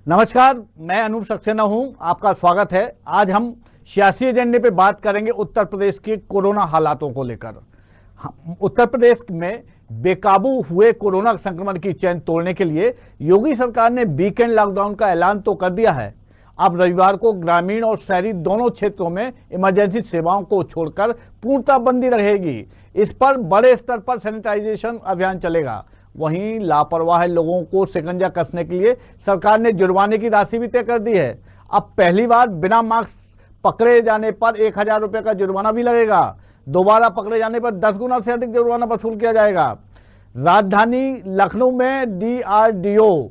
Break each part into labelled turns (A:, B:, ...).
A: नमस्कार, मैं अनूप सक्सेना हूं। आपका स्वागत है। आज हम सियासी एजेंडे पे बात करेंगे उत्तर प्रदेश के कोरोना हालातों को लेकर। उत्तर प्रदेश में बेकाबू हुए कोरोना संक्रमण की चेन तोड़ने के लिए योगी सरकार ने वीकेंड लॉकडाउन का ऐलान तो कर दिया है। अब रविवार को ग्रामीण और शहरी दोनों क्षेत्रों में इमरजेंसी सेवाओं को छोड़कर पूर्णतः बंदी रहेगी। इस पर बड़े स्तर पर सैनिटाइजेशन अभियान चलेगा। वहीं लापरवाह लोगों को शिकंजा कसने के लिए सरकार ने जुर्माने की राशि भी तय कर दी है। अब पहली बार बिना मास्क पकड़े जाने पर 1000 रुपये का जुर्माना भी लगेगा। दोबारा पकड़े जाने पर 10 गुना से अधिक जुर्माना वसूल किया जाएगा। राजधानी लखनऊ में DRDO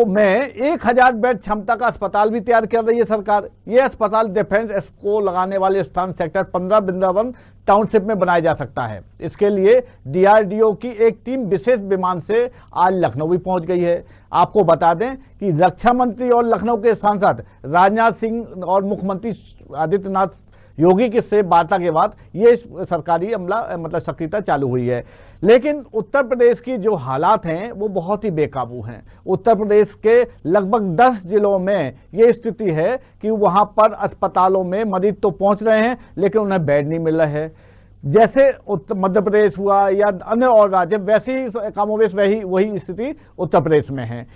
A: में 1000 बेड क्षमता का अस्पताल भी तैयार कर रही है सरकार। यह अस्पताल डिफेंस एक्सपो लगाने वाले स्थान सेक्टर 15 वृंदावन टाउनशिप में बनाया जा सकता है। इसके लिए DRDO की एक टीम विशेष विमान से आज लखनऊ भी पहुंच गई है। आपको बता दें कि रक्षा मंत्री और लखनऊ के सांसद राजनाथ सिंह और मुख्यमंत्री आदित्यनाथ योगी के से वार्ता के बाद ये सरकारी अमला सक्रियता चालू हुई है। लेकिन उत्तर प्रदेश की जो हालात हैं वो बहुत ही बेकाबू हैं। उत्तर प्रदेश के लगभग 10 जिलों में ये स्थिति है कि वहां पर अस्पतालों में मरीज तो पहुंच रहे हैं लेकिन उन्हें बेड नहीं मिल रहा है। जैसे मध्य प्रदेश हुआ या अन्य और राज्य, वैसे ही कमोबेश वही स्थिति उत्तर प्रदेश में है।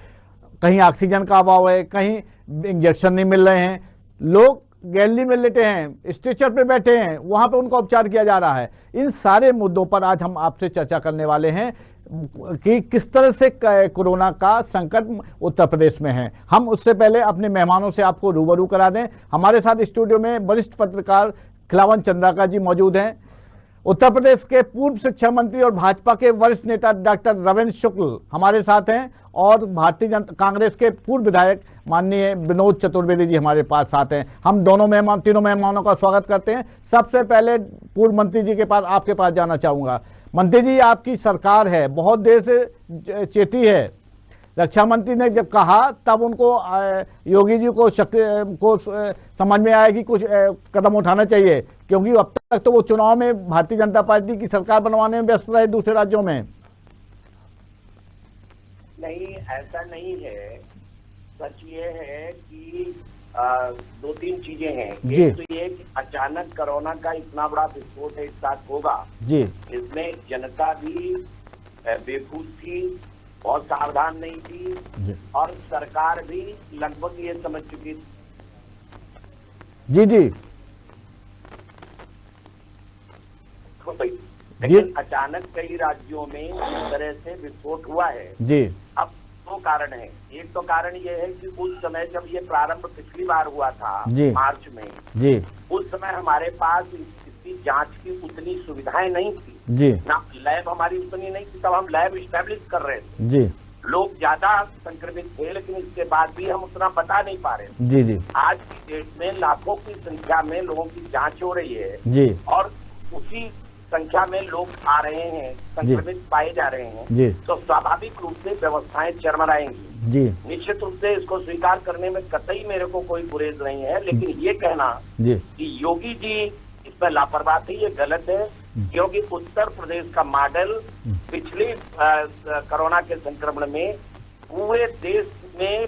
A: कहीं ऑक्सीजन का अभाव है, कहीं इंजेक्शन नहीं मिल रहे हैं, लोग गैलरी में लेटे हैं, स्ट्रेचर पे बैठे हैं, वहां पे उनका उपचार किया जा रहा है। इन सारे मुद्दों पर आज हम आपसे चर्चा करने वाले हैं कि किस तरह से कोरोना का संकट उत्तर प्रदेश में है। हम उससे पहले अपने मेहमानों से आपको रूबरू करा दें। हमारे साथ स्टूडियो में वरिष्ठ पत्रकार खिलावन चंद्राकर जी मौजूद हैं। उत्तर प्रदेश के पूर्व शिक्षा मंत्री और भाजपा के वरिष्ठ नेता डॉक्टर रविंद्र शुक्ल हमारे साथ हैं और भारतीय जनता कांग्रेस के पूर्व विधायक माननीय विनोद चतुर्वेदी जी हमारे पास साथ हैं। हम तीनों मेहमानों का स्वागत करते हैं। सबसे पहले पूर्व मंत्री जी के पास आपके पास जाना चाहूंगा। मंत्री जी, आपकी सरकार है, बहुत देर से चेती है। रक्षा मंत्री ने जब कहा तब उनको योगी जी को समझ में आया कि कुछ कदम उठाना चाहिए, क्योंकि अब तक तो वो चुनाव में भारतीय जनता पार्टी की सरकार बनवाने में व्यस्त रहे दूसरे राज्यों में।
B: नहीं, ऐसा नहीं है। सच ये है कि 2-3 चीजें हैं। एक तो ये कि अचानक कोरोना का इतना बड़ा विस्फोट एक साथ होगा जी, इसमें जनता भी बेखुश थी, बहुत सावधान नहीं थी और सरकार भी लगभग ये समझ चुकी थी। जी लेकिन अचानक कई राज्यों में इस तरह से विस्फोट हुआ है जी। अब 2 कारण है। एक तो कारण ये है कि उस समय जब ये प्रारंभ पिछली बार हुआ था मार्च में जी, उस समय हमारे पास इसकी जांच की उतनी सुविधाएं नहीं थी जी, ना लैब हमारी उतनी नहीं थी। तब हम लैब इस्टेब्लिश कर रहे थे जी। लोग ज्यादा संक्रमित थे लेकिन इसके बाद भी हम उतना बता नहीं पा रहे थे जी। आज की डेट में लाखों की संख्या में लोगों की जांच हो रही है जी, और उसी संख्या में लोग आ रहे हैं, संक्रमित पाए जा रहे हैं जी। तो स्वाभाविक रूप से व्यवस्थाएं चरमराएंगी जी। निश्चित रूप से इसको स्वीकार करने में कतई मेरे को कोई गुरेज नहीं है, लेकिन ये कहना जी कि योगी जी इसमें लापरवाह थी, ये गलत है। क्योंकि उत्तर प्रदेश का मॉडल पिछले कोरोना के संक्रमण में पूरे देश में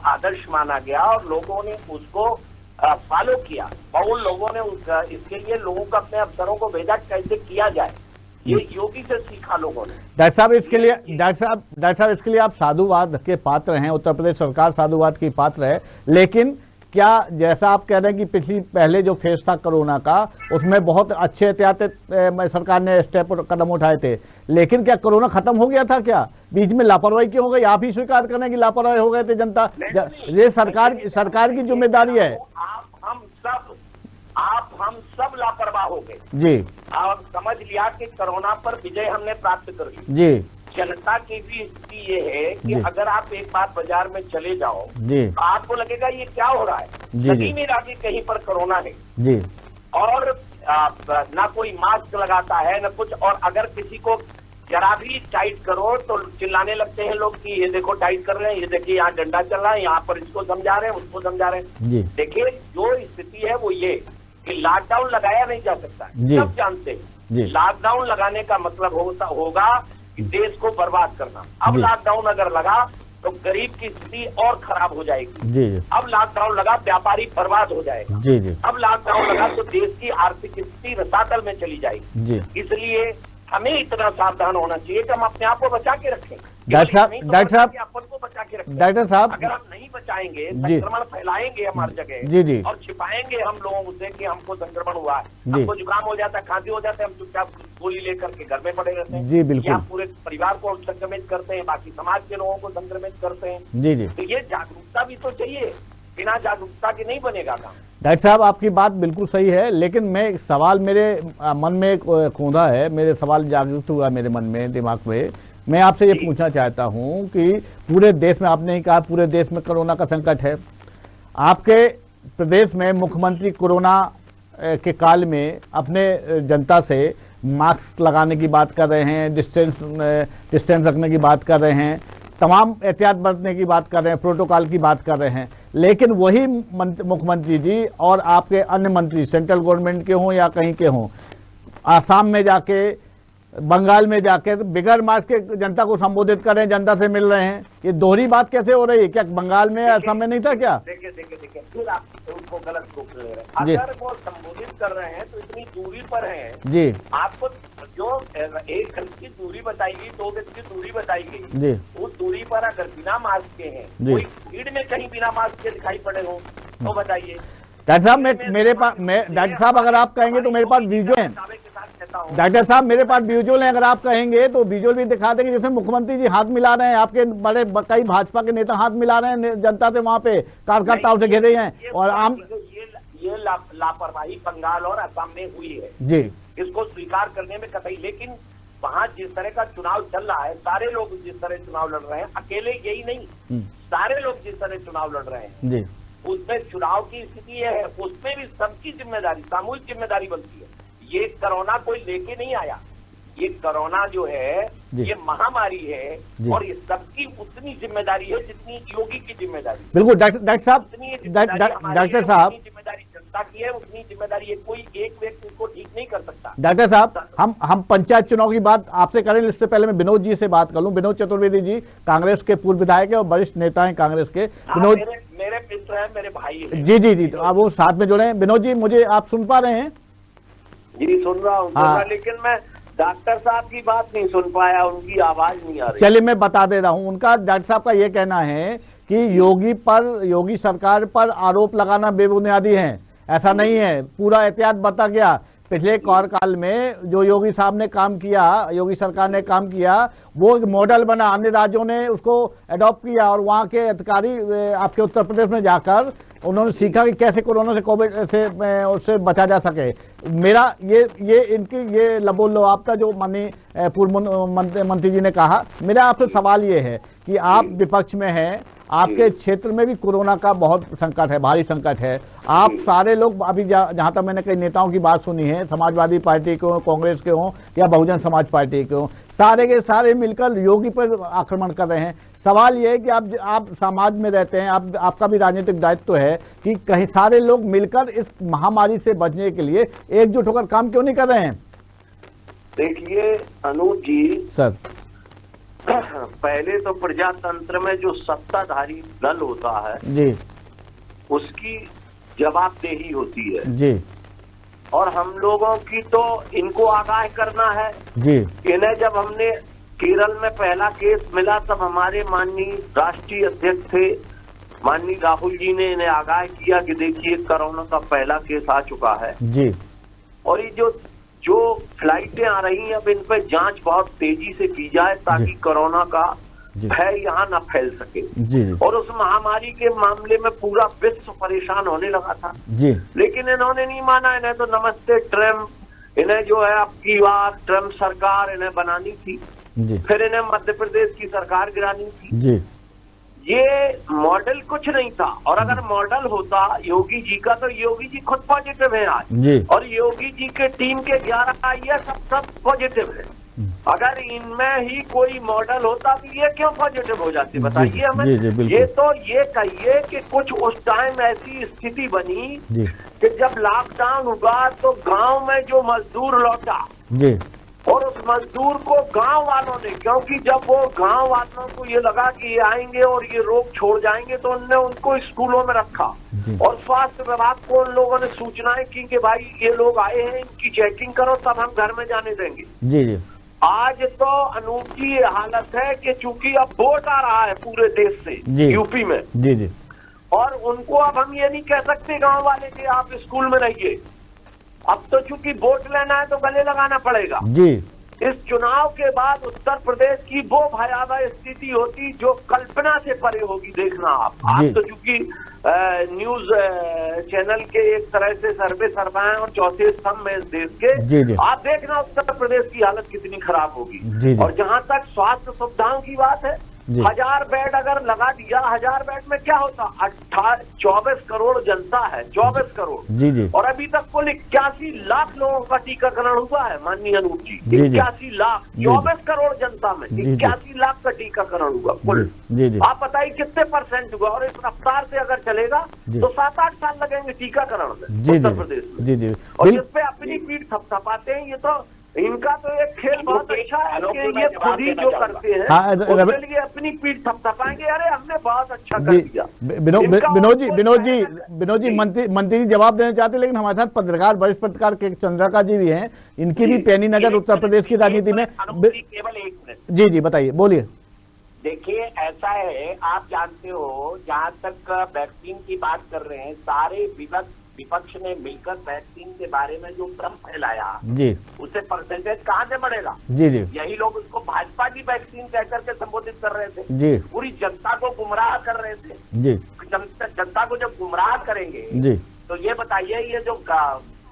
B: आदर्श माना गया और लोगों ने उसको फॉलो किया और उन लोगों ने इसके लिए लोगों को अपने अफसरों को भेजा कैसे किया जाए। ये योगी से सीखा लोगों ने। डॉक्टर साहब
A: इसके लिए आप साधुवाद के पात्र हैं। उत्तर प्रदेश सरकार साधुवाद की पात्र है, लेकिन क्या जैसा आप कह रहे हैं कि पहले जो फेज था कोरोना का उसमें बहुत अच्छे एहतियाती सरकार ने कदम उठाए थे, लेकिन क्या कोरोना खत्म हो गया था? क्या बीच में लापरवाही क्यों हो गई? आप ही स्वीकार करें कि लापरवाही हो गए थे जनता। ये सरकार की जिम्मेदारी है।
B: हम सब लापरवाह हो गए जी। और समझ लिया कि कोरोना पर विजय हमने प्राप्त कर ली जी। जनता की भी स्थिति ये है कि अगर आप एक बार बाजार में चले जाओ जी, तो आपको लगेगा ये क्या हो रहा है। कहीं में आगे कहीं पर कोरोना है जी, और ना कोई मास्क लगाता है ना कुछ, और अगर किसी को जरा भी टाइट करो तो चिल्लाने लगते हैं लोग कि ये देखो टाइट कर रहे हैं, ये देखिए यहाँ डंडा चल रहा है, यहाँ पर इसको समझा रहे हैं, उसको समझा रहे हैं। देखिए जो स्थिति है वो ये कि लॉकडाउन लगाया नहीं जा सकता, सब जानते हैं। लॉकडाउन लगाने का मतलब होगा कि देश को बर्बाद करना। अब लॉकडाउन अगर लगा तो गरीब की स्थिति और खराब हो जाएगी।
A: जी।
B: अब लॉकडाउन लगा, व्यापारी बर्बाद हो जाएगा।
A: जी जी।
B: अब लॉकडाउन लगा तो देश की आर्थिक स्थिति रसातल में चली जाएगी।
A: जी।
B: इसलिए हमें इतना सावधान होना चाहिए कि हम अपने आप को बचा के रखें।
A: डॉक्टर साहब
B: अपन को बचा के रखें।
A: डॉक्टर साहब,
B: अगर हम नहीं बचाएंगे, संक्रमण फैलाएंगे हमारी जगह।
A: जी जी।
B: और छिपाएंगे हम लोगों से कि हमको संक्रमण हुआ है, हमको जुकाम हो जाता है, खांसी हो जाता है, हम चुपचाप गोली लेकर के घर में पड़े रहते हैं।
A: जी बिल्कुल।
B: या पूरे परिवार को संक्रमित करते हैं, बाकी समाज के लोगों को संक्रमित करते हैं।
A: जी जी।
B: तो ये जागरूकता भी तो चाहिए, बिना जागरूकता के नहीं बनेगा काम।
A: डॉक्टर साहब, आपकी बात बिल्कुल सही है, लेकिन मैं एक सवाल मेरे मन में कूदा है, मेरे सवाल जागृत हुआ मेरे मन में, दिमाग में। मैं आपसे ये पूछना चाहता हूं कि पूरे देश में, आपने ही कहा पूरे देश में कोरोना का संकट है, आपके प्रदेश में मुख्यमंत्री कोरोना के काल में अपने जनता से मास्क लगाने की बात कर रहे हैं, डिस्टेंस रखने की बात कर रहे हैं, तमाम एहतियात बरतने की बात कर रहे हैं, प्रोटोकॉल की बात कर रहे हैं। लेकिन वही मुख्यमंत्री जी और आपके अन्य मंत्री, सेंट्रल गवर्नमेंट के हों या कहीं के हों, आसाम में जाके, बंगाल में जाकर बिगैर मास्क के जनता को संबोधित कर रहे हैं, जनता से मिल रहे हैं। ये दोहरी बात कैसे हो रही है? क्या बंगाल में, आसाम में नहीं था क्या? देखिए
B: फिर आप उनको गलत रूप ले रहे हैं। अगर वो संबोधित कर रहे हैं तो इतनी दूरी पर हैं
A: जी,
B: आपको जो 1 गज की दूरी बताई गई, 2 गज की दूरी बताई गई
A: जी,
B: उस दूरी पर अगर बिना मास्क के हैं, कोई भीड़ में कहीं बिना मास्क के दिखाई पड़े हो तो बताइए।
A: डॉक्टर साहब, मेरे पास, डॉक्टर साहब अगर आप कहेंगे तो मेरे पास विजुअल है। डॉक्टर साहब, मेरे पास विजुअल है, अगर आप कहेंगे तो विजुअल भी दिखा देंगे, जिसमें मुख्यमंत्री जी हाथ मिला रहे हैं, आपके बड़े कई भाजपा के नेता हाथ मिला रहे हैं जनता से, वहां पे कार्यकर्ताओं से घिरे हैं। और आम
B: ये लापरवाही बंगाल और असम में हुई है
A: जी,
B: इसको स्वीकार करने में कतई। लेकिन वहाँ जिस तरह का चुनाव चल रहा है, सारे लोग जिस तरह चुनाव लड़ रहे हैं, अकेले यही नहीं, सारे लोग जिस तरह चुनाव लड़ रहे हैं
A: जी,
B: उसमें चुनाव की स्थिति है, उसमें भी सबकी जिम्मेदारी, सामूहिक जिम्मेदारी बनती है। ये कोरोना कोई लेके नहीं आया, ये कोरोना जो है ये महामारी है और ये सबकी उतनी जिम्मेदारी है जितनी योगी की जिम्मेदारी।
A: बिल्कुल डॉक्टर साहब, डॉक्टर साहब,
B: जिम्मेदारी जनता की है, उतनी जिम्मेदारी है, कोई एक व्यक्ति उसको ठीक नहीं कर सकता।
A: डॉक्टर साहब, हम पंचायत चुनाव की बात आपसे करें, इससे पहले मैं विनोद जी से बात कर लूं। विनोद चतुर्वेदी जी कांग्रेस के पूर्व विधायक है और वरिष्ठ नेता हैं कांग्रेस के। विनोद
B: मेरे मित्र हैं, मेरे भाई हैं।
A: जी जी जी, तो आप वो साथ में जुड़े हैं। विनोद जी, मुझे आप सुन पा रहे हैं?
B: जी सुन रहा हूँ, लेकिन मैं डॉक्टर साहब की बात नहीं सुन पाया, उनकी आवाज नहीं आ रही।
A: चलिए मैं बता दे रहा हूँ। उनका, डॉक्टर साहब का ये कहना है कि योगी सरकार पर आरोप लगाना बेबुनियादी है। ऐसा नहीं है, पूरा एहतियात बता गया। पिछले कार्यकाल में जो योगी साहब ने काम किया, योगी सरकार ने काम किया, वो एक मॉडल बना, अन्य राज्यों ने उसको अडॉप्ट किया और वहाँ के अधिकारी आपके उत्तर प्रदेश में जाकर उन्होंने सीखा कि कैसे कोरोना से, कोविड से उससे बचा जा सके। मेरा ये इनकी ये लबोलवाबता जो माननीय पूर्व मंत्री जी ने कहा, मेरा आपसे सवाल ये है कि आप विपक्ष में हैं, आपके क्षेत्र में भी कोरोना का बहुत संकट है, भारी संकट है। आप सारे लोग अभी जहां तक मैंने कई नेताओं की बात सुनी है, समाजवादी पार्टी के हों, कांग्रेस के हों या बहुजन समाज पार्टी के हों, सारे के सारे मिलकर योगी पर आक्रमण कर रहे हैं। सवाल यह है कि आप समाज में रहते हैं, आपका भी राजनीतिक दायित्व है कि कहीं सारे लोग मिलकर इस महामारी से बचने के लिए एकजुट होकर काम क्यों नहीं कर रहे हैं?
B: देखिए अनुज जी,
A: सर,
B: पहले तो प्रजातंत्र में जो सत्ताधारी दल होता है
A: जी,
B: उसकी जवाबदेही होती है
A: जी,
B: और हम लोगों की तो इनको आगाह करना है
A: जी।
B: इन्हें जब हमने केरल में पहला केस मिला तब हमारे माननीय राष्ट्रीय अध्यक्ष थे माननीय राहुल जी ने इन्हें आगाह किया कि देखिए कोरोना का पहला केस आ चुका है
A: जी, और
B: ये जो फ्लाइटें आ रही हैं अब इन पर जांच बहुत तेजी से की जाए ताकि कोरोना का भय यहाँ न फैल सके
A: जी।
B: और उस महामारी के मामले में पूरा विश्व परेशान होने लगा था
A: जी,
B: लेकिन इन्होंने नहीं माना। इन्हें तो नमस्ते ट्रम्प, इन्हें जो है अब की बार ट्रम्प सरकार इन्हें बनानी थी
A: जी।
B: फिर इन्हें मध्य प्रदेश की सरकार गिरानी थी जी। ये मॉडल कुछ नहीं था और अगर मॉडल होता योगी जी का तो योगी जी खुद पॉजिटिव है आज जी। और योगी जी के टीम के 11 IAS सब पॉजिटिव है। अगर इनमें ही कोई मॉडल होता तो ये क्यों पॉजिटिव हो जाते बताइए हमें। ये तो ये कहिए कि कुछ उस टाइम ऐसी स्थिति बनी कि जब लॉकडाउन हुआ तो गांव में जो मजदूर लौटा और उस मजदूर को गांव वालों ने, क्योंकि जब वो गांव वालों को ये लगा कि ये आएंगे और ये रोग छोड़ जाएंगे, तो उनने उनको स्कूलों में रखा और स्वास्थ्य विभाग को उन लोगों ने सूचनाएं की कि भाई ये लोग आए हैं, इनकी चेकिंग करो तब हम घर में जाने देंगे।
A: जी जी।
B: आज तो अनूप जी ये हालत है कि चूंकि अब वोट आ रहा है पूरे देश से यूपी में,
A: जी जी,
B: और उनको अब हम ये नहीं कह सकते गांव वाले कि आप स्कूल में रहिए। अब तो चूंकि वोट लेना है तो गले लगाना पड़ेगा जी। इस चुनाव के बाद उत्तर प्रदेश की वो भयावह स्थिति होती जो कल्पना से परे होगी, देखना आप। आज तो चूंकि न्यूज चैनल के एक तरह से सरमाए और चौथे स्तंभ में इस देश के, आप देखना उत्तर प्रदेश की हालत कितनी खराब होगी। और जहां तक स्वास्थ्य सुविधाओं की बात है, 1000 बेड अगर लगा दिया, 1000 बेड में क्या होता, 24 करोड़ जनता है, 24 करोड़ जी जी। और अभी तक कुल 81 लाख लोगों का टीकाकरण हुआ है माननीय अनूप जी, 81 लाख, 24 करोड़ जनता में 81 लाख का टीकाकरण हुआ कुल। आप बताइए कितने परसेंट हुआ, और इस रफ्तार से अगर चलेगा तो 7-8 साल लगेंगे टीकाकरण में उत्तर प्रदेश में जी जी। और इस पे अपनी पीठ थपथपाते हैं, ये तो इनका तो एक खेल बहुत अच्छा है कि ये खुद ही जो करते हैं उसके लिए अपनी पीठ थपथपाएंगे, अरे हमने बहुत अच्छा कर दिया।
A: विनोद जी मंत्री जवाब देना चाहते, लेकिन हमारे साथ पत्रकार, वरिष्ठ पत्रकार के चंद्रिका जी भी हैं, इनकी भी पैनी नजर उत्तर प्रदेश की राजनीति में।
B: केवल 1 मिनट
A: जी जी, बताइए, बोलिए।
B: देखिए ऐसा है, आप जानते हो जहाँ तक वैक्सीन की बात कर रहे हैं, सारे विपक्ष ने मिलकर वैक्सीन के बारे में जो भ्रम फैलाया जी, उसे परसेंटेज कहाँ से बढ़ेगा जी जी। यही लोग उसको भाजपा की वैक्सीन कहकर के संबोधित कर रहे थे जी, पूरी जनता को गुमराह कर रहे थे जी। जनता को जब गुमराह करेंगे जी, तो ये बताइए ये जो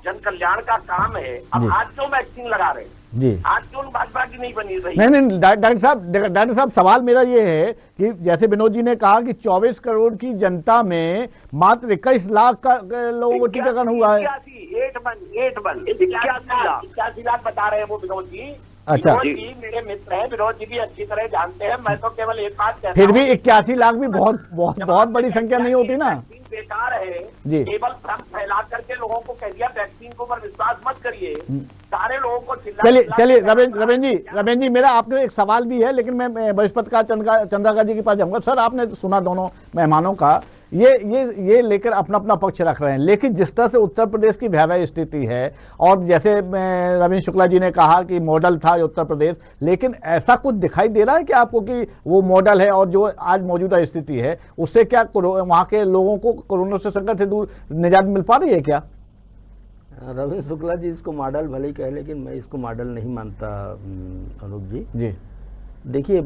B: जन कल्याण का काम है, अब आज क्यों वैक्सीन लगा रहे हैं जी, आज क्यों भाजपा की नहीं बनी रही?
A: नहीं, डॉक्टर साहब सवाल मेरा ये है कि जैसे विनोद जी ने कहा कि 24 करोड़ की जनता में मात्र 21 लाख का लोगों को टीकाकरण हुआ है।
B: 81 लाख बता रहे हैं वो विनोद जी।
A: अच्छा,
B: विनोद जी मेरे मित्र हैं, विनोद जी भी अच्छी तरह जानते हैं, मैं तो केवल एक बात कहता हूं,
A: फिर भी 81 लाख भी बहुत बड़ी संख्या नहीं होती ना।
B: बेकार है जी, केवल भ्रम फैला करके लोगों को कह दिया वैक्सीन के ऊपर विश्वास मत करिए, सारे लोगों को
A: चलिए रवेन जी मेरा आपने एक सवाल भी है, लेकिन मैं वरिष्ठ पत्रकार चंद्रिका जी के पास जाऊंगा। सर, आपने सुना दोनों मेहमानों का, ये लेकर अपना पक्ष रख रहे हैं, लेकिन जिस तरह से उत्तर प्रदेश की भयावह स्थिति है, और जैसे रविंद्र शुक्ला जी ने कहा कि मॉडल था उत्तर प्रदेश, लेकिन ऐसा कुछ दिखाई दे रहा है कि आपको कि वो मॉडल है और जो आज मौजूदा स्थिति है उससे क्या वहाँ के लोगों को कोरोना से संकट से दूर निजात मिल पा रही है क्या?
C: रविंद्र शुक्ला जी इसको मॉडल भले ही कहे, लेकिन मैं इसको मॉडल नहीं मानता अनूप जी। देखिए,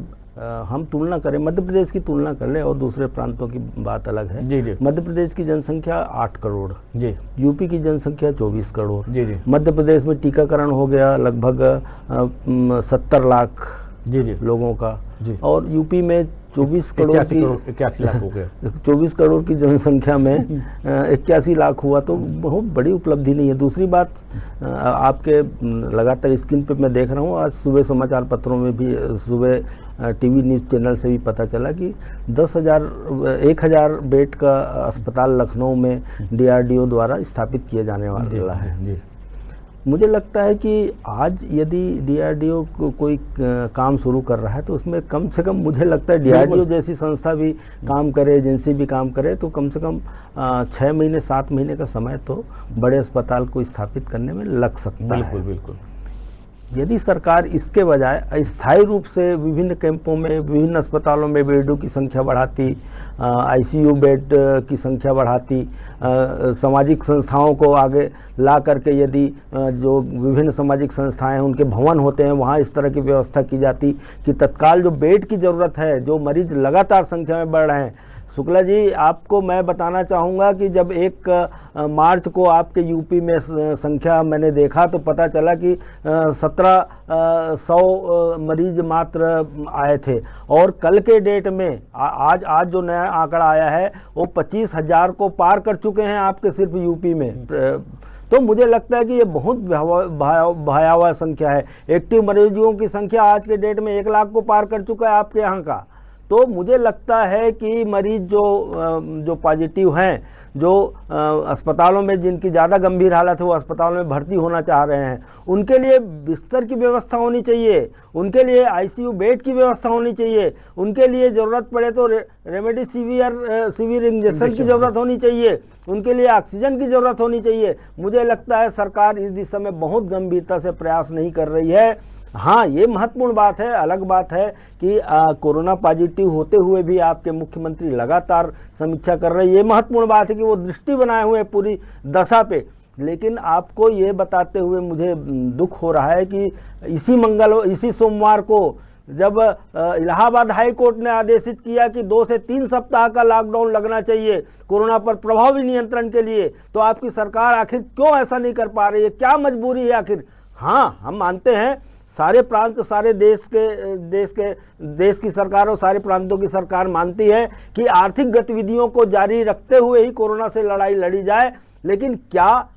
C: हम तुलना करें, मध्य प्रदेश की तुलना कर लें और दूसरे प्रांतों की बात अलग है जी जी। मध्य प्रदेश की जनसंख्या 8 करोड़ जी, यूपी की जनसंख्या 24 करोड़ जी जी। मध्य प्रदेश में टीकाकरण हो गया लगभग 70 लाख जी जी लोगों का जी, और यूपी में 24 करोड़ की
A: 81 लाख हो गए।
C: 24 करोड़ की जनसंख्या में 81 लाख हुआ तो बहुत बड़ी उपलब्धि नहीं है। दूसरी बात, आपके लगातार स्क्रीन पे मैं देख रहा हूँ, आज सुबह समाचार पत्रों में भी, सुबह टीवी न्यूज़ चैनल से भी पता चला कि 1000 बेड का अस्पताल लखनऊ में DRDO द्वारा स्थापित किया जाने वाला है जी। मुझे लगता है कि आज यदि DRDO को कोई काम शुरू कर रहा है तो उसमें कम से कम, मुझे लगता है DRDO जैसी संस्था भी काम करे, एजेंसी भी काम करे, तो कम से कम 6 महीने 7 महीने का समय तो बड़े अस्पताल को स्थापित करने में लग सकता है। बिल्कुल। यदि सरकार इसके बजाय अस्थायी रूप से विभिन्न कैंपों में, विभिन्न अस्पतालों में बेडों की संख्या बढ़ाती, ICU बेड की संख्या बढ़ाती, सामाजिक संस्थाओं को आगे ला करके यदि जो विभिन्न सामाजिक संस्थाएं हैं उनके भवन होते हैं वहाँ इस तरह की व्यवस्था की जाती कि तत्काल जो बेड की ज़रूरत है, जो मरीज लगातार संख्या में बढ़ रहे हैं। शुक्ला जी, आपको मैं बताना चाहूँगा कि जब 1 मार्च को आपके यूपी में संख्या मैंने देखा तो पता चला कि 1700 मरीज मात्र आए थे, और कल के डेट में आज जो नया आंकड़ा आया है वो 25,000 को पार कर चुके हैं आपके सिर्फ यूपी में। तो मुझे लगता है कि ये बहुत भयावह संख्या है। एक्टिव मरीजों की संख्या आज के डेट में 1 लाख को पार कर चुका है आपके यहाँ का। तो मुझे लगता है कि मरीज जो पॉजिटिव हैं, जो अस्पतालों में जिनकी ज़्यादा गंभीर हालत है वो अस्पतालों में भर्ती होना चाह रहे हैं, उनके लिए बिस्तर की व्यवस्था होनी चाहिए, उनके लिए आईसीयू बेड की व्यवस्था होनी चाहिए, उनके लिए ज़रूरत पड़े तो रेमडेसिविर इंजेक्शन की ज़रूरत होनी चाहिए, उनके लिए ऑक्सीजन की ज़रूरत होनी चाहिए। मुझे लगता है सरकार इस दिशा में बहुत गंभीरता से प्रयास नहीं कर रही है। हाँ, ये महत्वपूर्ण बात है, अलग बात है कि कोरोना पॉजिटिव होते हुए भी आपके मुख्यमंत्री लगातार समीक्षा कर रहे हैं। ये महत्वपूर्ण बात है कि वो दृष्टि बनाए हुए पूरी दशा पे। लेकिन आपको ये बताते हुए मुझे दुख हो रहा है कि इसी सोमवार को जब इलाहाबाद हाई कोर्ट ने आदेशित किया कि 2 से 3 सप्ताह का लॉकडाउन लगना चाहिए कोरोना पर प्रभावी नियंत्रण के लिए, तो आपकी सरकार आखिर क्यों ऐसा नहीं कर पा रही है? क्या मजबूरी है आखिर? हाँ, हम मानते हैं सारे प्रांत, सारे देश की सरकार और सारे प्रांतों की सरकार मानती है कि आर्थिक गतिविधियों को जारी रखते हुए ही कोरोना से लड़ाई लड़ी जाए, लेकिन क्या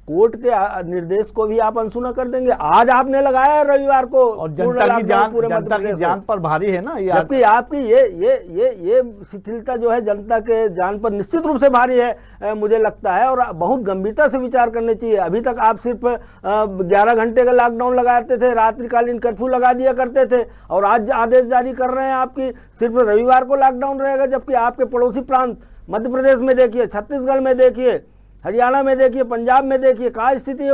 C: कोर्ट के निर्देश को भी आप अनसुना कर देंगे? आज आपने लगाया रविवार को,
A: और जनता की जान पर भारी है ना,
C: जबकि आपकी ये शिथिलता जो है जनता के जान पर निश्चित रूप से भारी है, मुझे लगता है, और बहुत गंभीरता से विचार करने चाहिए। अभी तक आप सिर्फ 11 घंटे का लॉकडाउन लगाते थे, रात्रिकालीन कर्फ्यू लगा दिया करते थे, और आज आदेश जारी कर रहे हैं आपकी सिर्फ रविवार को लॉकडाउन रहेगा। जबकि आपके पड़ोसी प्रांत मध्य प्रदेश में देखिए, छत्तीसगढ़ में देखिए, हरियाणा में देखिए, पंजाब में देखिए, क्या स्थिति है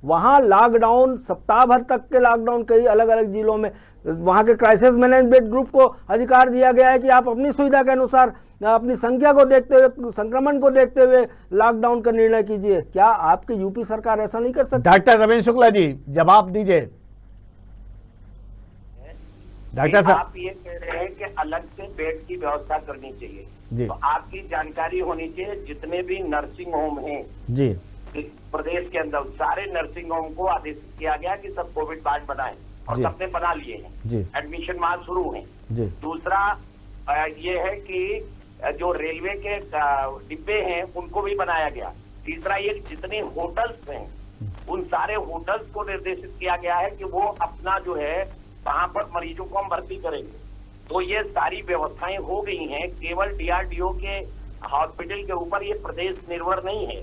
C: वहाँ लॉकडाउन, सप्ताह भर तक के लॉकडाउन कई अलग अलग जिलों में। वहाँ के क्राइसिस मैनेजमेंट ग्रुप को अधिकार दिया गया है कि आप अपनी सुविधा के अनुसार, अपनी संख्या को देखते हुए, संक्रमण को देखते हुए लॉकडाउन का निर्णय कीजिए। क्या आपकी यूपी सरकार ऐसा नहीं कर सकती?
A: डॉक्टर रविंद्र शुक्ला जी, जवाब दीजिए।
B: डॉक्टर साहब, आप ये कह रहे हैं कि अलग से बेड की व्यवस्था करनी चाहिए, तो आपकी जानकारी होनी चाहिए जितने भी नर्सिंग होम हैं
A: जी
B: प्रदेश के अंदर, सारे नर्सिंग होम को आदेशित किया गया कि सब कोविड वार्ड बनाएं, और सबने बना लिए हैं, एडमिशन वहां शुरू हैं। दूसरा ये है कि जो रेलवे के डिब्बे हैं उनको भी बनाया गया। तीसरा ये जितने होटल्स हैं उन सारे होटल्स को निर्देशित किया गया है कि वो अपना जो है वहां पर मरीजों को हम भर्ती करेंगे। तो ये सारी व्यवस्थाएं हो गई हैं, केवल डीआरडीओ के हॉस्पिटल के ऊपर ये प्रदेश निर्भर नहीं है।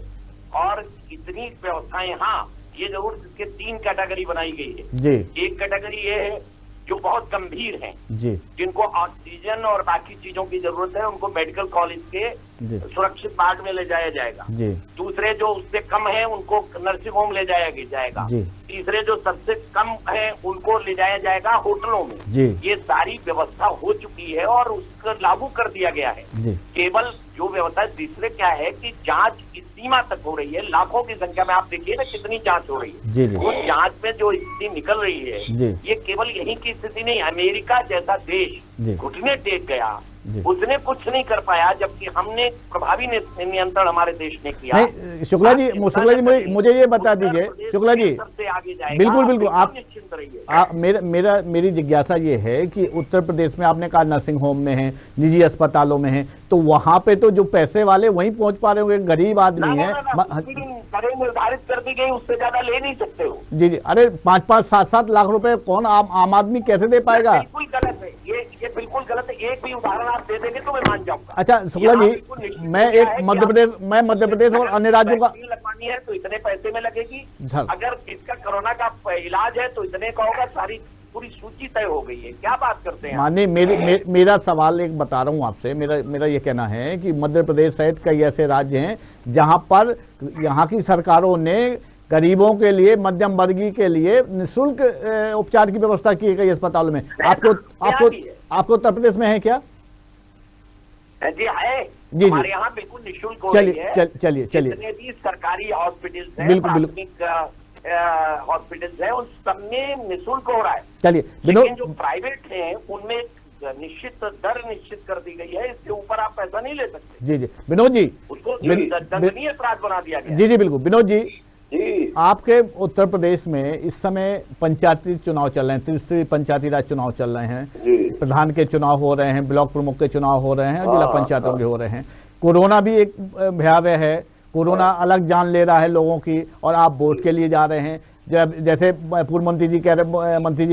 B: और इतनी व्यवस्थाएं, हाँ ये जरूर इसके 3 कैटेगरी बनाई गई है
A: जी।
B: एक कैटेगरी ये है जो बहुत गंभीर हैं
A: जी,
B: जिनको ऑक्सीजन और बाकी चीजों की जरूरत है, उनको मेडिकल कॉलेज के सुरक्षित वार्ड में ले जाया जाएगा जी। दूसरे जो उससे कम है उनको नर्सिंग होम ले जाया जाएगा जी। तीसरे जो सबसे कम है उनको ले जाया जाएगा होटलों में जी। ये सारी व्यवस्था हो चुकी है और उसको लागू कर दिया गया है जी। केवल जो व्यवस्था, तीसरे क्या है कि जांच इस सीमा तक हो रही है, लाखों की संख्या में आप देखिए ना कितनी जांच हो रही है जी। उस जांच में जो स्थिति निकल रही है जी। ये केवल यहीं की स्थिति नहीं, अमेरिका जैसा देश घुटने टेक गया, उसने कुछ नहीं कर पाया, जबकि हमने प्रभावी नियंत्रण हमारे देश ने किया।
A: शुक्ला जी मुझे ये बता दीजिए, शुक्ला जी
B: सबसे आगे जाएगा।
A: बिल्कुल आप निश्चिंत रहिए। मेरी जिज्ञासा ये है कि उत्तर प्रदेश में आपने कहा नर्सिंग होम में है, निजी अस्पतालों में है, तो वहां पे तो जो पैसे वाले वहीं पहुंच पा रहे होंगे, गरीब आदमी है।
B: दरें निर्धारित कर दी गई, उससे ज्यादा ले नहीं सकते हो
A: जी जी। अरे 5-5, 7-7 लाख रुपए कौन आम आदमी कैसे दे पाएगा?
B: बिल्कुल गलत है ये बिल्कुल गलत है। एक भी उदाहरण आप दे देंगे तो मैं मान जाऊंगा।
A: अच्छा शुक्ला जी, मैं मध्य प्रदेश और अन्य राज्यों का
B: लगवानी है तो इतने पैसे में लगेगी, अगर इसका कोरोना का इलाज है तो इतने का होगा, सारी पूरी सूची तय हो गई है। क्या बात करते हैं?
A: मानिए मेरा सवाल एक बता रहा हूँ आपसे, मेरा ये कहना है कि मध्य प्रदेश सहित कई ऐसे राज्य हैं जहां पर यहाँ की सरकारों ने गरीबों के लिए, मध्यम वर्गीय के लिए निःशुल्क उपचार की व्यवस्था की गई अस्पतालों में। आपको उत्तर प्रदेश में है क्या?
B: जी है
A: जी,
B: हमारे यहाँ बिल्कुल निःशुल्क हो रही है।
A: चलिए
B: जितने भी सरकारी हॉस्पिटल्स हैं, प्राथमिक हॉस्पिटल्स हैं, उन सब में निःशुल्क हो रहा है।
A: चलिए,
B: लेकिन जो प्राइवेट हैं उनमें निश्चित दर निश्चित कर दी गई है, इसके ऊपर आप पैसा नहीं ले सकते।
A: जी जी। विनोद जी,
B: उसको दंडनीय अपराध बना दिया गया।
A: जी जी बिल्कुल। विनोद जी, आपके उत्तर प्रदेश में इस समय पंचायती चुनाव चल रहे हैं, त्रिस्तरीय पंचायती राज चुनाव चल रहे हैं, प्रधान के चुनाव हो रहे हैं, ब्लॉक प्रमुख के चुनाव हो रहे हैं, जिला पंचायतों के हो रहे हैं। कोरोना भी एक भयावह है, कोरोना अलग जान ले रहा है लोगों की, और आप वोट के लिए जा रहे हैं। जैसे पूर्व मंत्री जी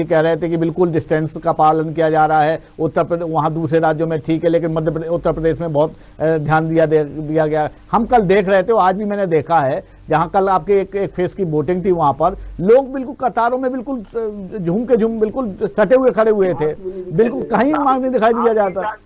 A: कह रहे थे कि बिल्कुल डिस्टेंस का पालन किया जा रहा है, उत्तर प्रदेश वहाँ दूसरे राज्यों में ठीक है, लेकिन मध्य प्रदेश उत्तर प्रदेश में बहुत ध्यान दिया गया। हम कल देख रहे थे, आज भी मैंने देखा है, जहां कल आपके एक फेस की वोटिंग थी, वहां पर लोग बिल्कुल कतारों में बिल्कुल झूम बिल्कुल सटे हुए खड़े हुए थे, बिल्कुल कहीं मार्ग नहीं दिखाई दिया जाता।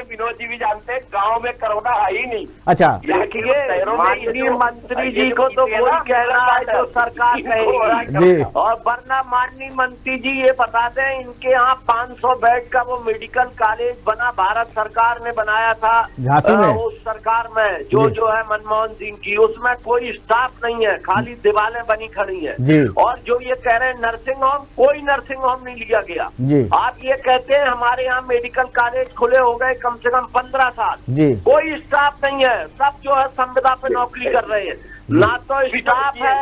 B: विनोद जी भी जानते हैं गाँव में कोरोना है ही नहीं।
A: अच्छा,
B: देखिए मंत्री जी को तो वही कह रहा है जो सरकार कहेगी, और वरना माननीय मंत्री जी ये बता दें, इनके यहाँ 500 बेड का वो मेडिकल कॉलेज बना, भारत सरकार ने बनाया था
A: झांसी में,
B: उस सरकार में जो है मनमोहन सिंह की, उसमें कोई स्टाफ नहीं है, खाली दीवारें बनी खड़ी है। और जो ये कह रहे हैं नर्सिंग होम, कोई नर्सिंग होम नहीं लिया गया। आप ये कहते हैं हमारे यहाँ मेडिकल कॉलेज खुले हो गए कम से कम 15 साल, कोई स्टाफ नहीं है, सब जो है संविदा पे नौकरी कर रहे हैं, ना तो स्टाफ है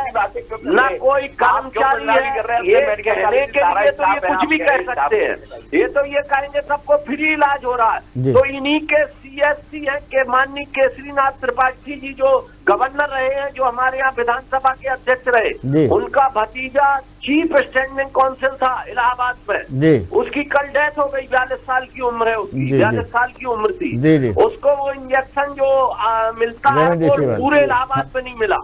B: ना कोई कर्मचारी है। ये कहने के लिए तो ये कुछ भी कह सकते हैं, ये तो ये कहेंगे सबको फ्री इलाज हो रहा है। तो इन्हीं के CSC है के माननीय केसरीनाथ त्रिपाठी जी जो गवर्नर रहे हैं, जो हमारे यहाँ विधानसभा के अध्यक्ष रहे, उनका भतीजा चीफ स्टैंडिंग काउंसिल था इलाहाबाद में, उसकी कल डेथ हो गई, 42 साल की उम्र है उसकी, 42 साल की उम्र थी। उसको वो इंजेक्शन जो मिलता है वो पूरे इलाहाबाद में नहीं मिला।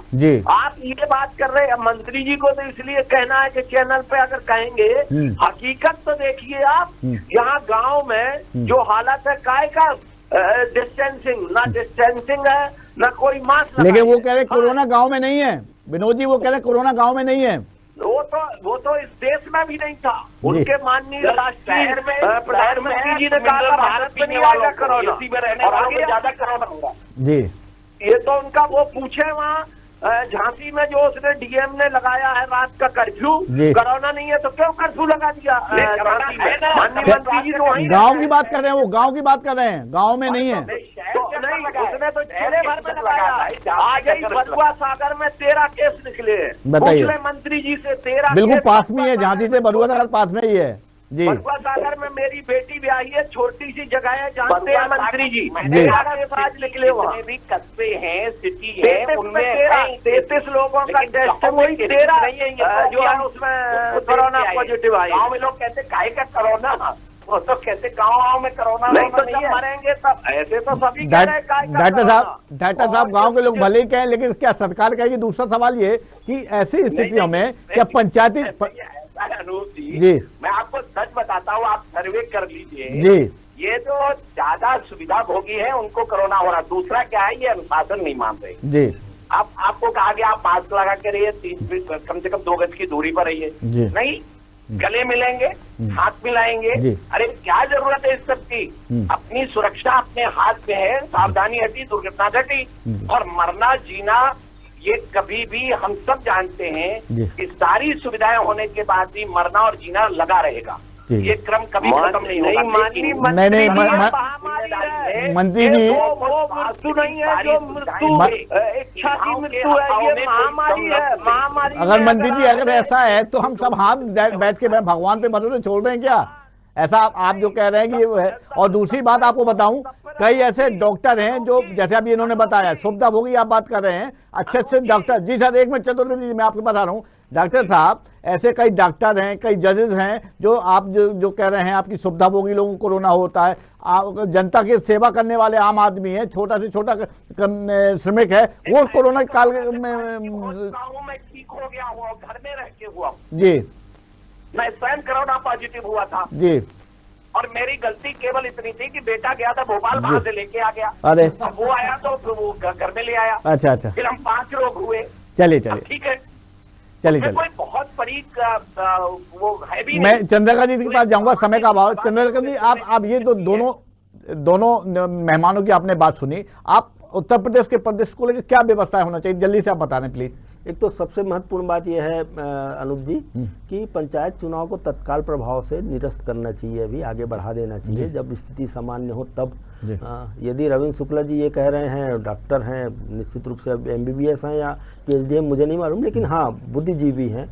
B: आप ये बात कर रहे हैं मंत्री जी को, तो इसलिए कहना है कि चैनल पे अगर कहेंगे, हकीकत तो देखिए आप, यहाँ गाँव में जो हालत है, काय का डिस्टेंसिंग, ना डिस्टेंसिंग है ना कोई मास्क।
A: लेकिन वो कह रहे कोरोना गांव में नहीं है, विनोद जी वो कह रहे कोरोना गांव में नहीं है।
B: वो तो इस देश में भी नहीं था। उनके माननीय राष्ट्रीय प्रधानमंत्री जी ने कहा भारत में नहीं आएगा कोरोना, और आगे ज्यादा कोरोना होगा।
A: जी,
B: ये तो उनका वो पूछे वहाँ झांसी में जो उसने डीएम ने लगाया है रात का कर्फ्यू, कोरोना नहीं है तो क्यों कर्फ्यू लगा दिया झांसी में? माननीय मंत्री जी तो वहीं
A: गाँव की बात कर रहे हैं, वो गाँव की बात कर रहे हैं, गाँव में नहीं है।
B: नहीं, उसने तो जिले भर में लगाया। आज ही बलुआ सागर में 13 केस निकले हैं, बताइए मंत्री जी से 13।
A: बिल्कुल पास में है, झांसी से बलुआ सागर पास में ही है। जी,
B: बलुआ सागर में मेरी बेटी ब्याही है, छोटी सी जगह है, जानते हैं मंत्री जी। आज निकले वहाँ भी कस्बे हैं, सिटी है, उनमें 33 लोगों का टेस्ट, वही 13 जो है उसमें कोरोना पॉजिटिव आए। गाँव में लोग कहते काहे का कोरोना, वो तो कहते गाँव में कोरोना नहीं, तो जब मरेंगे तब, ऐसे तो सभी
A: डॉक्टर साहब गाँव के लोग भले ही कहें, लेकिन क्या सरकार कहेगी? दूसरा सवाल ये कि ऐसी स्थितियों में क्या पंचायती
B: अनूप जी, मैं आपको सच बताता हूँ, आप सर्वे कर लीजिए
A: जी, ये
B: जो ज्यादा सुविधा भोगी है उनको कोरोना हो रहा। दूसरा क्या है, ये अनुशासन नहीं मान रहे
A: जी।
B: आपको कहा गया आप मास्क लगा के रहिए, 3 फीट कम से कम 2 गज की दूरी पर रहिए, नहीं गले मिलेंगे, हाथ मिलाएंगे। अरे क्या जरूरत है इस सब की? अपनी सुरक्षा अपने हाथ में है, सावधानी हटी दुर्घटना घटी। और मरना जीना ये कभी भी हम सब जानते हैं कि सारी सुविधाएं होने के बाद भी मरना और जीना लगा रहेगा, ये क्रम कभी खत्म नहीं होगा।
A: मंत्री जी,
B: वो मृत्यु नहीं है जो मृत्यु इच्छा की मृत्यु है, ये महामारी है, महामारी।
A: अगर मंत्री जी अगर ऐसा है तो हम सब हाथ बैठ के भगवान पे भरोसे छोड़ रहे हैं क्या? ऐसा आप जो कह रहे हैं कि वो है। और दूसरी बात आपको बताऊं, कई ऐसे डॉक्टर हैं जो, जैसे अभी इन्होंने बताया, सुविधा होगी आप बात कर रहे हैं, अच्छे डॉक्टर। जी सर, एक मिनट चतुर्वेदी जी, मैं आपको बता रहा हूँ, डॉक्टर साहब ऐसे कई डॉक्टर हैं, कई जजेस हैं जो आप जो कह रहे हैं आपकी सुविधा होगी, लोगों को कोरोना होता है, जनता की सेवा करने वाले आम आदमी है, छोटा से छोटा श्रमिक है, वो कोरोना काल में
B: ठीक हो गया, हुआ घर में रह के हुआ
A: जी,
B: मैं स्वयं कोरोना पॉजिटिव हुआ था
A: जी,
B: और मेरी गलती केवल इतनी थी कि बेटा गया था भोपाल, वहां से लेके आ गया।
A: अरे
B: वो आया तो वो घर में ले आया।
A: अच्छा,
B: फिर हम 5 लोग हुए।
A: चलिए
B: ठीक है,
A: चलिए
B: कोई बहुत बड़ी वो है भी।
A: मैं चंद्रका जी के पास जाऊंगा, समय का अभाव। चंद्रका जी, आप ये तो दोनों मेहमानों की आपने बात सुनी, आप उत्तर प्रदेश के प्रदेश को लेकर क्या व्यवस्था होना चाहिए, जल्दी से आप बताने प्लीज।
C: एक तो सबसे महत्वपूर्ण बात यह है अनूप जी कि पंचायत चुनाव को तत्काल प्रभाव से निरस्त करना चाहिए, अभी आगे बढ़ा देना चाहिए, जब स्थिति सामान्य हो तब। यदि रविंद्र शुक्ला जी ये कह रहे हैं, डॉक्टर हैं, निश्चित रूप से MBBS हैं या PhD, मुझे नहीं मालूम, लेकिन हाँ बुद्धिजीवी हैं,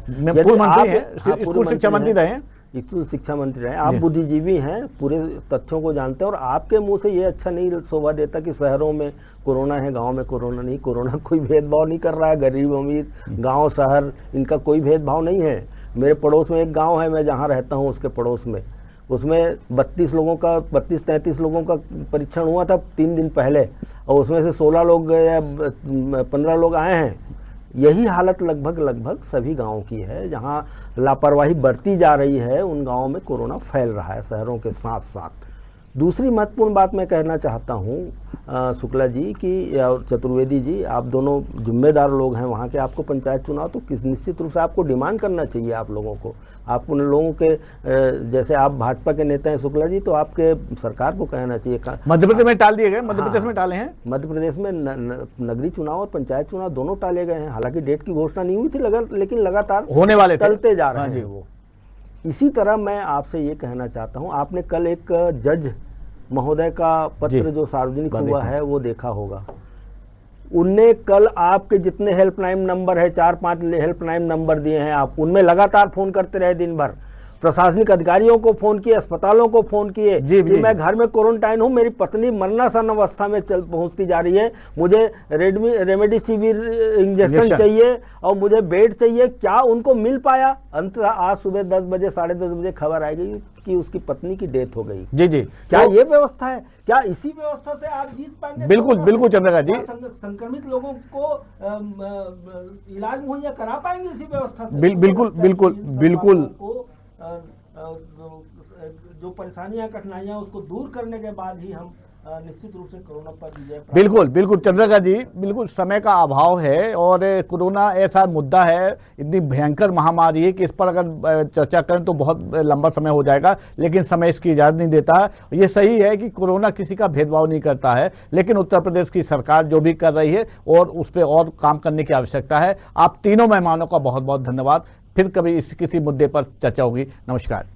A: पूर्व शिक्षा मंत्री रहे हैं,
C: स्कूल शिक्षा मंत्री रहे, आप बुद्धिजीवी हैं, पूरे तथ्यों को जानते हैं, और आपके मुंह से ये अच्छा नहीं शोभा देता कि शहरों में कोरोना है, गांव में कोरोना नहीं। कोरोना कोई भेदभाव नहीं कर रहा है, गरीब अमीर, गांव शहर, इनका कोई भेदभाव नहीं है। मेरे पड़ोस में एक गांव है, मैं जहां रहता हूं उसके पड़ोस में, उसमें 32-33 लोगों का परीक्षण हुआ था 3 दिन पहले, और उसमें से 16 लोग या 15 लोग आए हैं। यही हालत लगभग सभी गांवों की है। जहां लापरवाही बढ़ती जा रही है, उन गांवों में कोरोना फैल रहा है शहरों के साथ साथ। दूसरी महत्वपूर्ण बात मैं कहना चाहता हूं शुक्ला जी की या चतुर्वेदी जी, आप दोनों जिम्मेदार लोग हैं वहां के। आपको पंचायत चुनाव तो निश्चित रूप से आपको डिमांड करना चाहिए। आप लोगों को, आप उन लोगों के जैसे आप भाजपा के नेता हैं शुक्ला जी, तो आपके सरकार को कहना चाहिए।
A: मध्य प्रदेश में टाल दिए गए, मध्य प्रदेश में टाले हैं।
C: मध्य प्रदेश में नगरीय चुनाव और पंचायत चुनाव दोनों टाले गए हैं। हालांकि डेट की घोषणा नहीं हुई थी, लेकिन लगातार
A: होने वाले
C: टलते जा रहे हैं वो। इसी तरह मैं आपसे ये कहना चाहता हूँ, आपने कल एक जज महोदय का पत्र जो सार्वजनिक हुआ है वो देखा होगा। उनने कल आपके जितने हेल्पलाइन नंबर है, 4-5 हेल्पलाइन नंबर दिए हैं, आप उनमें लगातार फोन करते रहे दिन भर। प्रशासनिक अधिकारियों को फोन किए, अस्पतालों को फोन किए कि मैं घर में क्वारंटाइन हूं, मेरी पत्नी मरणासन अवस्था में पहुंचती जा रही है, मुझे रेमडेसिविर इंजेक्शन चाहिए और मुझे बेड चाहिए। क्या उनको मिल पाया? अंततः आज सुबह 10 बजे 10:30 बजे खबर आएगी कि उसकी पत्नी की डेथ हो गई।
A: जी।
C: क्या ये व्यवस्था है? क्या इसी व्यवस्था से आप जीत पाएंगे?
A: बिल्कुल चंद्रका जी,
C: संक्रमित लोगों को इलाज मुहैया करा पाएंगे इसी व्यवस्था से?
A: बिल्कुल
C: जो परेशानियां कठिनाइयां उसको दूर करने के बाद ही हम निश्चित रूप से कोरोना पर विजय।
A: बिल्कुल चंद्रका जी, बिल्कुल समय का अभाव है और कोरोना ऐसा मुद्दा है, इतनी भयंकर महामारी है कि इस पर अगर चर्चा करें तो बहुत लंबा समय हो जाएगा, लेकिन समय इसकी इजाजत नहीं देता। ये सही है कि कोरोना किसी का भेदभाव नहीं करता है, लेकिन उत्तर प्रदेश की सरकार जो भी कर रही है और उस पर और काम करने की आवश्यकता है। आप तीनों मेहमानों का बहुत बहुत धन्यवाद। फिर कभी किसी मुद्दे पर चर्चा होगी। नमस्कार।